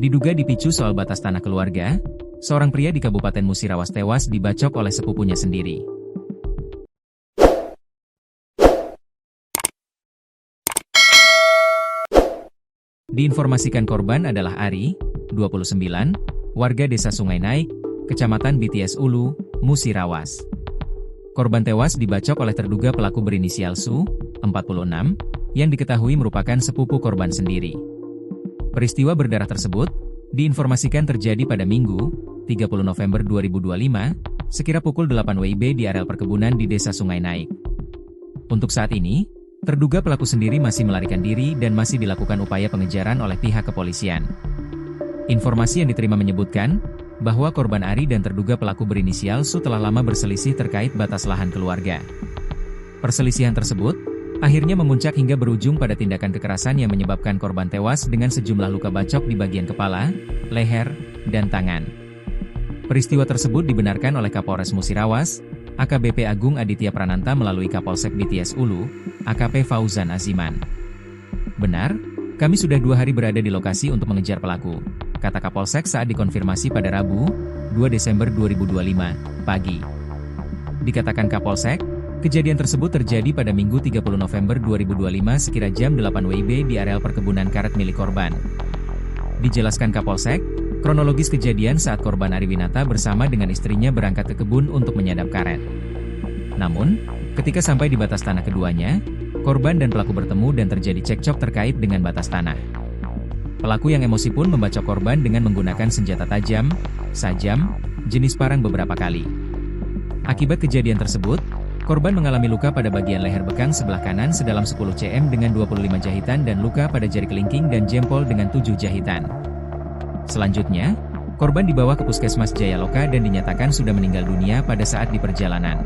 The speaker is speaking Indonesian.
Diduga dipicu soal batas tanah keluarga, seorang pria di Kabupaten Musirawas tewas dibacok oleh sepupunya sendiri. Diinformasikan korban adalah Ari, 29, warga desa Sungai Naik, Kecamatan BTS Ulu, Musirawas. Korban tewas dibacok oleh terduga pelaku berinisial Su, 46, yang diketahui merupakan sepupu korban sendiri. Peristiwa berdarah tersebut diinformasikan terjadi pada Minggu, 30 November 2025, sekira pukul 8 WIB di areal perkebunan di desa Sungai Naik. Untuk saat ini, terduga pelaku sendiri masih melarikan diri dan masih dilakukan upaya pengejaran oleh pihak kepolisian. Informasi yang diterima menyebutkan bahwa korban Ari dan terduga pelaku berinisial Su telah lama berselisih terkait batas lahan keluarga. Perselisihan tersebut akhirnya memuncak hingga berujung pada tindakan kekerasan yang menyebabkan korban tewas dengan sejumlah luka bacok di bagian kepala, leher, dan tangan. Peristiwa tersebut dibenarkan oleh Kapolres Musirawas, AKBP Agung Aditya Prananta melalui Kapolsek BTS Ulu, AKP Fauzan Aziman. Benar, kami sudah 2 hari berada di lokasi untuk mengejar pelaku, kata Kapolsek saat dikonfirmasi pada Rabu, 2 Desember 2025, pagi. Dikatakan Kapolsek, kejadian tersebut terjadi pada Minggu 30 November 2025 sekira jam 8 WIB di areal perkebunan karet milik korban. Dijelaskan Kapolsek, kronologis kejadian saat korban Ari Winata bersama dengan istrinya berangkat ke kebun untuk menyadap karet. Namun, ketika sampai di batas tanah keduanya, korban dan pelaku bertemu dan terjadi cekcok terkait dengan batas tanah. Pelaku yang emosi pun membacok korban dengan menggunakan senjata tajam, sajam, jenis parang beberapa kali. Akibat kejadian tersebut, korban mengalami luka pada bagian leher bekang sebelah kanan sedalam 10 cm dengan 25 jahitan dan luka pada jari kelingking dan jempol dengan 7 jahitan. Selanjutnya, korban dibawa ke Puskesmas Jayaloka dan dinyatakan sudah meninggal dunia pada saat di perjalanan.